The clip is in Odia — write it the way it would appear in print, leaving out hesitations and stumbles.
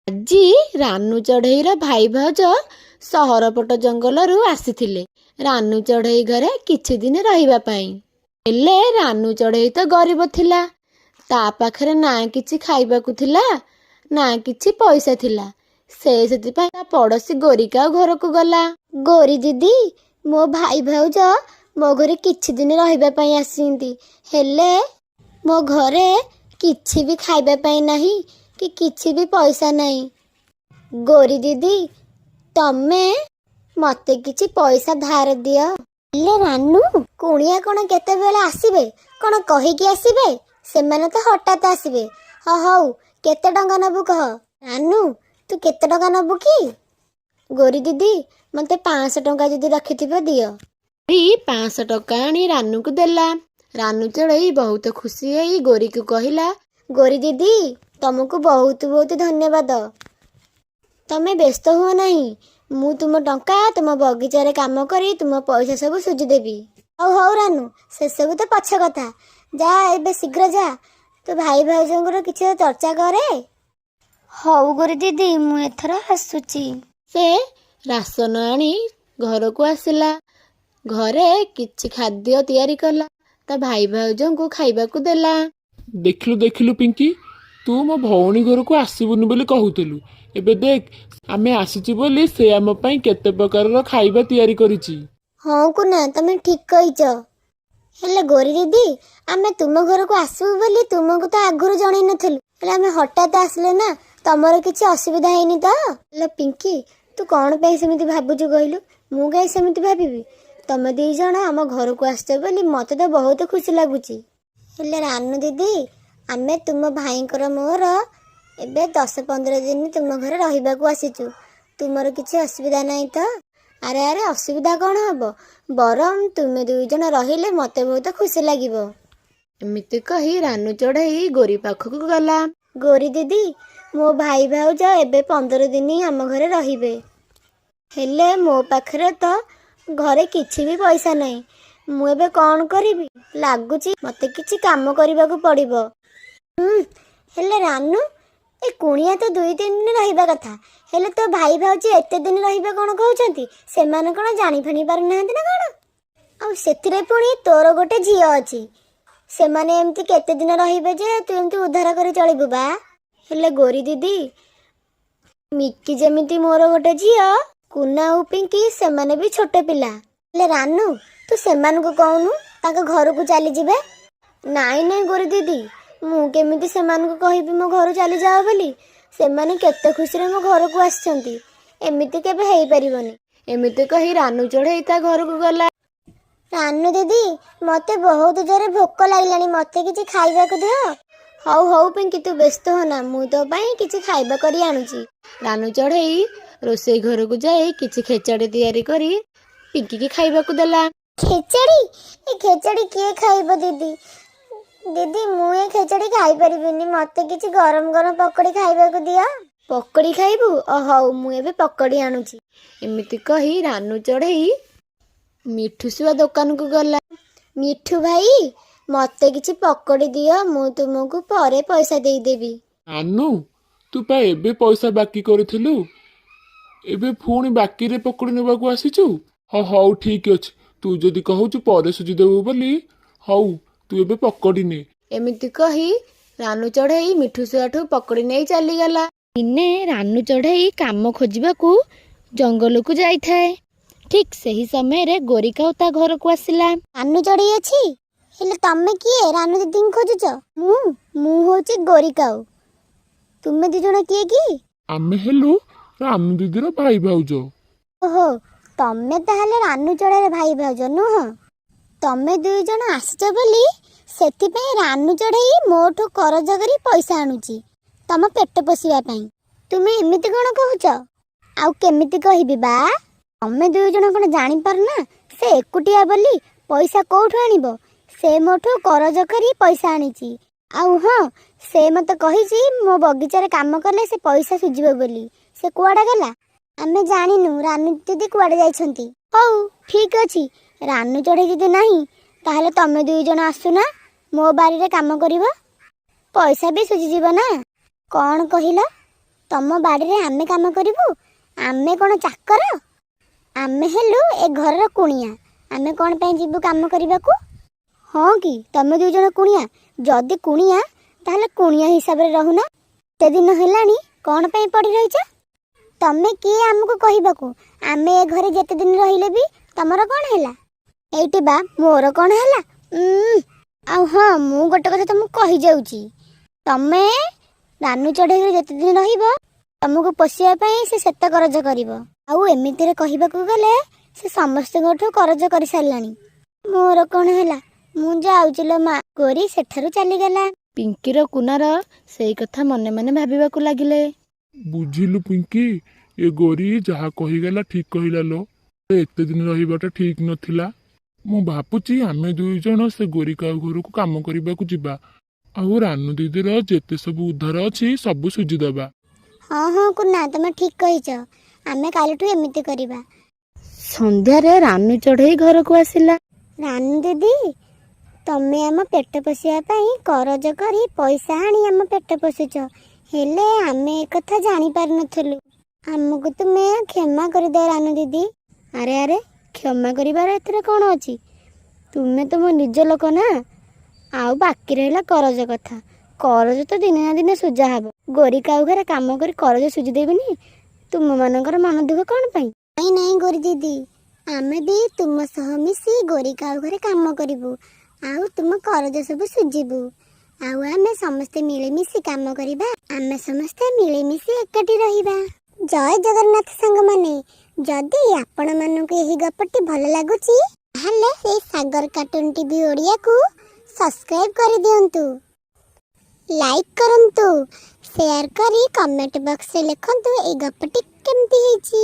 ଆଜି ରାନୁ ଚଢ଼େଇର ଭାଇ ଭାଉଜ ସହରପଟ ଜଙ୍ଗଲରୁ ଆସିଥିଲେ ରାନୁ ଚଢ଼େଇ ଘରେ କିଛି ଦିନ ରହିବା ପାଇଁ। ହେଲେ ରାନୁ ଚଢ଼େଇ ତ ଗରିବ ଥିଲା। ତା ପାଖରେ ନା କିଛି ଖାଇବାକୁ ଥିଲା ନା କିଛି ପଇସା ଥିଲା। ସେ ସେଥିପାଇଁ ତା ପଡ଼ୋଶୀ ଗୋରିକାଉ ଘରକୁ ଗଲା। ଗୋରି ଦିଦି, ମୋ ଭାଇ ଭାଉଜ ମୋ ଘରେ କିଛି ଦିନ ରହିବା ପାଇଁ ଆସିଛନ୍ତି। ହେଲେ ମୋ ଘରେ କିଛି ବି ଖାଇବା ପାଇଁ ନାହିଁ କି କିଛି ବି ପଇସା ନାହିଁ। ଗୋରି ଦିଦି, ତମେ ମତେ କିଛି ପଇସା ଧାର ଦିଅ। ହେଲେ ରାନୁ, କୁଣିଆ କ'ଣ କେତେବେଳେ ଆସିବେ? କ'ଣ କହିକି ଆସିବେ? ସେମାନେ ତ ହଠାତ୍ ଆସିବେ। ହଉ, କେତେ ଟଙ୍କା ନେବୁ କହ। ରାନୁ, ତୁ କେତେ ଟଙ୍କା ନେବୁ କି? ଗୋରି ଦିଦି, ମତେ 500 ଟଙ୍କା ଯଦି ରଖିଥିବ ଦିଅ। 500 ଟଙ୍କା ଆଣି ରାନୁକୁ ଦେଲା। ରାନୁ ଚଢ଼େଇ ବହୁତ ଖୁସି ହେଇ ଗୋରିକୁ କହିଲା, ଗୋରି ଦିଦି, ତମକୁ ବହୁତ ବହୁତ ଧନ୍ୟବାଦ। ତମେ ବ୍ୟସ୍ତ ହୁଅ ନାହିଁ, ମୁଁ ତୁମ ଟଙ୍କା ତୁମ ବଗିଚାରେ କାମ କରି ତୁମ ପଇସା ସବୁ ସୁଝିଦେବି। ହଉ ରାନୁ, ସେସବୁ ତ ପଛ କଥା। ଯା, ଏବେ ଶୀଘ୍ର ଯା, ତୁ ଭାଇ ଭାଉଜଙ୍କର କିଛି ଚର୍ଚ୍ଚା କରେ। ହଉ ଗୋରି ଦିଦି, ମୁଁ ଏଥର ଆସୁଛି। ସେ ରାସନ ଆଣି ଘରକୁ ଆସିଲା। ଘରେ କିଛି ଖାଦ୍ୟ ତିଆରି କଲା। ତା ଭାଇ ଭାଉଜଙ୍କୁ ଖାଇବାକୁ ଦେଲା। ଦେଖିଲୁ ପିଙ୍କି, ତୁ ମୋ ଭଉଣୀ ଘରକୁ ଆସିବୁନି ବୋଲି କହୁଥିଲୁ। ଏବେ ଦେଖ, ଆମେ ଆସିଛୁ ବୋଲି ସେ ଆମ ପାଇଁ କେତେ ପ୍ରକାରର ଖାଇବା ତିଆରି କରିଛି। ହଁ କୁନା, ତମେ ଠିକ କହିଛ। ହେଲେ ଗୋରି ଦିଦି, ଆମେ ତୁମ ଘରକୁ ଆସିବୁ ବୋଲି ତୁମକୁ ତ ଆଗରୁ ଜଣେଇ ନଥିଲୁ। ହେଲେ ଆମେ ହଠାତ୍ ଆସିଲେ ନା, ତମର କିଛି ଅସୁବିଧା ହେଇନି ତ? ହେଲେ ପିଙ୍କି, ତୁ କ'ଣ ପାଇଁ ସେମିତି ଭାବୁଛୁ କହିଲୁ? ମୁଁ କାହିଁ ସେମିତି ଭାବିବି? ତମେ 2 ଜଣ ଆମ ଘରକୁ ଆସିଛ ବୋଲି ମତେ ତ ବହୁତ ଖୁସି ଲାଗୁଛି। ହେଲେ ରାନୁ ଦିଦି, ଆମେ ତୁମ ଭାଇଙ୍କର ମୋର ଏବେ 10-15 ଦିନ ତୁମ ଘରେ ରହିବାକୁ ଆସିଛୁ। ତୁମର କିଛି ଅସୁବିଧା ନାହିଁ ତ? ଆରେ ଅସୁବିଧା କ'ଣ ହବ? ବରଂ ତୁମେ 2 ଜଣ ରହିଲେ ମତେ ବହୁତ ଖୁସି ଲାଗିବ। ଏମିତି କହି ରାନୁ ଚଢ଼େଇ ଗୋରି ପାଖକୁ ଗଲା। ଗୋରି ଦିଦି, ମୋ ଭାଇ ଭାଉଜ ଏବେ 15 ଦିନ ଆମ ଘରେ ରହିବେ। ହେଲେ ମୋ ପାଖରେ ତ ଘରେ କିଛି ବି ପଇସା ନାହିଁ। ମୁଁ ଏବେ କ'ଣ କରିବି? ଲାଗୁଛି ମତେ କିଛି କାମ କରିବାକୁ ପଡ଼ିବ। ହେଲେ ରାନୁ, ଏ କୁଣିଆ ତ 2-3 ଦିନ ରହିବା କଥା। ହେଲେ ତୋ ଭାଇ ଭାଉଜ ଏତେ ଦିନ ରହିବେ କ'ଣ କହୁଛନ୍ତି? ସେମାନେ କ'ଣ ଜାଣି ପାରୁନାହାନ୍ତି ନା କ'ଣ? ଆଉ ସେଥିରେ ପୁଣି ତୋର ଗୋଟେ ଝିଅ ଅଛି। ସେମାନେ ଏମିତି କେତେ ଦିନ ରହିବେ ଯେ ତୁ ଏମିତି ଉଦ୍ଧାର କରି ଚଳିବୁ ବା? ହେଲେ ଗୋରି ଦିଦି, ମିକି ଯେମିତି ମୋର ଗୋଟେ ଝିଅ, କୁନା ଆଉ ପିଙ୍କି ସେମାନେ ବି ଛୋଟ ପିଲା। ହେଲେ ରାନୁ, ତୁ ସେମାନଙ୍କୁ କହୁନୁ ତାଙ୍କ ଘରକୁ ଚାଲିଯିବେ। ନାଇଁ ଗୋରି ଦିଦି, ମୁଁ କେମିତି ସେମାନଙ୍କୁ କହିବି ମୋ ଘରୁ ଚାଲିଯାଅ ବୋଲି? ସେମାନେ କେତେ ଖୁସିରେ ମୋ ଘରକୁ ଆସିଛନ୍ତି। ଏମିତି କେବେ ହେଇପାରିବନି। ଏମିତି କହି ରାନୁ ଚଢ଼େଇ ତା ଘରକୁ ଗଲା। ରାନୁ ଦିଦି, ମତେ ବହୁତ ଜୋରେ ଭୋକ ଲାଗିଲାଣି, ମତେ କିଛି ଖାଇବାକୁ ଦିଅ। ହଉ ପିଙ୍କି, ତୁ ବ୍ୟସ୍ତ ହୋନା, ମୁଁ ତୋ ପାଇଁ କିଛି ଖାଇବା କରି ଆଣୁଛି। ରାନୁ ଚଢ଼େଇ ରୋଷେଇ ଘରକୁ ଯାଇ କିଛି ଖେଚଡ଼ି ତିଆରି କରି ପିଙ୍କିକି ଖାଇବାକୁ ଦେଲା। ଖେଚଡ଼ି? ଏ ଖେଚଡ଼ି କିଏ ଖାଇବ ଦିଦି? ଦିଦି, ମୁଁ ଏ ଖେଚଡ଼ି ଖାଇପାରିବିନି। ମତେ କିଛି ଗରମ ଗରମ ପକୋଡ଼ି ଖାଇବାକୁ ଦିଅ। ପକୋଡ଼ି ଖାଇବୁ? ହଉ, ମୁଁ ଏବେ ପକୋଡ଼ି ଆଣୁଛି। ଏମିତି କହି ରାନୁ ଚଢ଼େଇ ମିଠୁ ଶୁଆ ଦୋକାନକୁ ଗଲା। ମିଠୁ ଭାଇ, ମତେ କିଛି ପକୋଡ଼ି ଦିଅ, ମୁଁ ତୁମକୁ ପରେ ପଇସା ଦେଇଦେବି। ରାନୁ, ତୁ ପା ଏବେ ପଇସା ବାକି କରିଥିଲୁ, ଏବେ ପୁଣି ବାକିରେ ପକୋଡ଼ି ନେବାକୁ ଆସିଛୁ? ହଉ ଠିକ ଅଛି, ତୁ ଯଦି କହୁଛୁ ପରେ ସୁଝିଦେବୁ ବୋଲି, ହଉ ତୁ ଏବେ ପକୋଡ଼ି ନେ। ଏମିତି କହି ରାନୁ ଚଢ଼େଇ ମିଠୁ ଶୁଆଠୁ ପକୋଡ଼ି ନେଇ ଚାଲିଗଲା। ଦିନେ ରାନୁ ଚଢ଼େଇ କାମ ଖୋଜିବାକୁ ଜଙ୍ଗଲକୁ ଯାଇଥାଏ। ଠିକ୍ ସେହି ସମୟରେ ଗୋରିକାଉ ତା ଘରକୁ ଆସିଲା। ରାନୁ ଚଢ଼େଇ ଅଛି? ହେଲେ ତମେ କିଏ ରାନୁ ଦିଦିଙ୍କୁ ଖୋଜୁଛ? ମୁଁ ହଉଛି ଗୋରିକାଉ। ତୁମେ 2 ଜଣ କିଏ କି? ଆମେ ହେଲୁ ରାନୁ ଦିଦିର ଭାଇ ଭାଉଜ। ଓହୋ, ତମେ ତାହେଲେ ରାନୁ ଚଢ଼େଇର ଭାଇ ଭାଉଜ ନୁହଁ? ତମେ 2 ଜଣ ଆସିଛ ବୋଲି ସେଥିପାଇଁ ରାନୁ ଚଢ଼େଇ ମୋଠୁ କରଜ କରି ପଇସା ଆଣୁଛି ତମ ପେଟ ପୋଷିବା ପାଇଁ। ତୁମେ ଏମିତି କ'ଣ କହୁଛ? ଆଉ କେମିତି କହିବି ବା? ତମେ 2 ଜଣ କ'ଣ ଜାଣିପାରୁନା ସେ ଏକୁଟିଆ ବୋଲି ପଇସା କୋଉଠୁ ଆଣିବ? ସେ ମୋଠୁ କରଜ କରି ପଇସା ଆଣିଛି। ଆଉ ହଁ, ସେ ମତେ କହିଛି ମୋ ବଗିଚାରେ କାମ କଲେ ସେ ପଇସା ସୁଝିବ ବୋଲି। ସେ କୁଆଡ଼େ ଗଲା? ଆମେ ଜାଣିନୁ, ରାନୁ ଦିଦି କୁଆଡ଼େ ଯାଇଛନ୍ତି। ହଉ ଠିକ ଅଛି, ରାନୁ ଚଢ଼େଇ ଯଦି ନାହିଁ ତାହେଲେ ତମେ 2 ଜଣ ଆସୁନା ମୋ ବାରିରେ କାମ କରିବ। ପଇସା ବି ସୁଝିଯିବ ନା। କ'ଣ କହିଲ? ତମ ବାଡ଼ିରେ ଆମେ କାମ କରିବୁ? ଆମେ କ'ଣ ଚାକର? ଆମେ ହେଲୁ ଏ ଘରର କୁଣିଆ। ଆମେ କ'ଣ ପାଇଁ ଯିବୁ କାମ କରିବାକୁ? ହଁ କି ତମେ 2 ଜଣ କୁଣିଆ? ଯଦି କୁଣିଆ ତାହେଲେ କୁଣିଆ ହିସାବରେ ରହୁନା। ଏତେ ଦିନ ହେଲାଣି କ'ଣ ପାଇଁ ପଡ଼ି ରହିଛ? ତମେ କିଏ ଆମକୁ କହିବାକୁ? ଆମେ ଏ ଘରେ ଯେତେ ଦିନ ରହିଲେ ବି ତମର କ'ଣ ହେଲା? ଏଇଠି ବା ମୋର କ'ଣ ହେଲା? ଆଉ ହଁ, ମୁଁ ଗୋଟେ କଥା ତମକୁ କହିଯାଉଛି, ତମେ ରାନୁ ଚଢ଼େଇରେ ଯେତେ ଦିନ ରହିବ ତମକୁ ପୋଷିବା ପାଇଁ ସେ ସେତେ କରଜ କରିବ। ଆଉ ଏମିତିରେ କହିବାକୁ ଗଲେ ସେ ସମସ୍ତଙ୍କଠୁ କରଜ କରିସାରିଲାଣି। ମୋର କ'ଣ ହେଲା? ମୁଁ ଯାଉଛି ଲୋ ମା। ଗୋରି ସେଠାରୁ ଚାଲିଗଲା। ପିଙ୍କିର କୁନାର ସେଇ କଥା ମନେ ମନେ ଭାବିବାକୁ ଲାଗିଲେ। ବୁଝିଲୁ ପିଙ୍କି, ଏ ଗୋରି ଯାହା କହିଗଲା ଠିକ କହିଲା ଲୋ। ଏତେ ଦିନ ରହିବାଟା ଠିକ ନଥିଲା। ମୁଁ ଭାବୁଛି ଆମେ 2 ଜଣ ସେ ଗୋରି କାଉ ଘରକୁ କାମ କରିବାକୁ ଯିବା। ଆଉ ରାନୁ ଦିଦିର ଯେତେ ସବୁ ଉଦ୍ଧାର ଅଛି ସବୁ ସୁଝିଦବା। ହଁ ହଁ କୁନା, ତମେ ଠିକ କହିଛ। ଆମେ କାଲିଠୁ ଏମିତି କରିବା। ସନ୍ଧ୍ୟାରେ ରାନୁ ଚଢ଼େଇ ଘରକୁ ଆସିଲା। ରାନୁ ଦିଦି, ତମେ ଆମ ପେଟ ପୋଷିବା ପାଇଁ କରଜ କରି ପଇସା ଆଣି ଆମ ପେଟ ପୋଷିଛ। ହେଲେ ଆମେ ଏକଥା ଜାଣିପାରିନଥିଲୁ। ଆମକୁ ତୁମେ କ୍ଷମା କରିଦିଅ ରାନୁ ଦିଦି। ଆରେ ଆରେ, କ୍ଷମା କରିବାର ଏଥିରେ କ'ଣ ଅଛି? ତୁମେ ତ ମୋ ନିଜ ଲୋକ ନା। ଆଉ ବାକି ରହିଲା କରଜ କଥା। କରଜ ତ ଦିନେ ନା ଦିନେ ସୁଝା ହବ। ଗୋରି କାଉ ଘରେ କାମ କରି କରଜ ସୁଝି ଦେବିନି? ତୁମମାନଙ୍କର ମନ ଦୁଃଖ କ'ଣ ପାଇଁ? ନାଇଁ ନାଇଁ ଗୋରି ଦିଦି, ଆମେ ବି ତୁମ ସହ ମିଶି ଗୋରି କାଉ ଘରେ କାମ କରିବୁ। ଆଉ ତୁମ କରଜ ସବୁ ସୁଝିବୁ। ଆଉ ଆମେ ସମସ୍ତେ ମିଳିମିଶି କାମ କରିବା। ଆମେ ସମସ୍ତେ ମିଳିମିଶି ଏକାଠି ରହିବା। ଜୟ ଜଗନ୍ନାଥ ସାଙ୍ଗମାନେ। ଯଦି ଆପଣମାନଙ୍କୁ ଏହି ଗପଟି ଭଲ ଲାଗୁଛି ତାହେଲେ ଏହି ସାଗର କାର୍ଟୁନ ଟିଭି ଓଡ଼ିଆକୁ ସବସ୍କ୍ରାଇବ୍ କରିଦିଅନ୍ତୁ, ଲାଇକ୍ କରନ୍ତୁ, ସେୟାର କରି କମେଣ୍ଟ ବକ୍ସରେ ଲେଖନ୍ତୁ ଏହି ଗପଟି କେମିତି ହେଇଛି।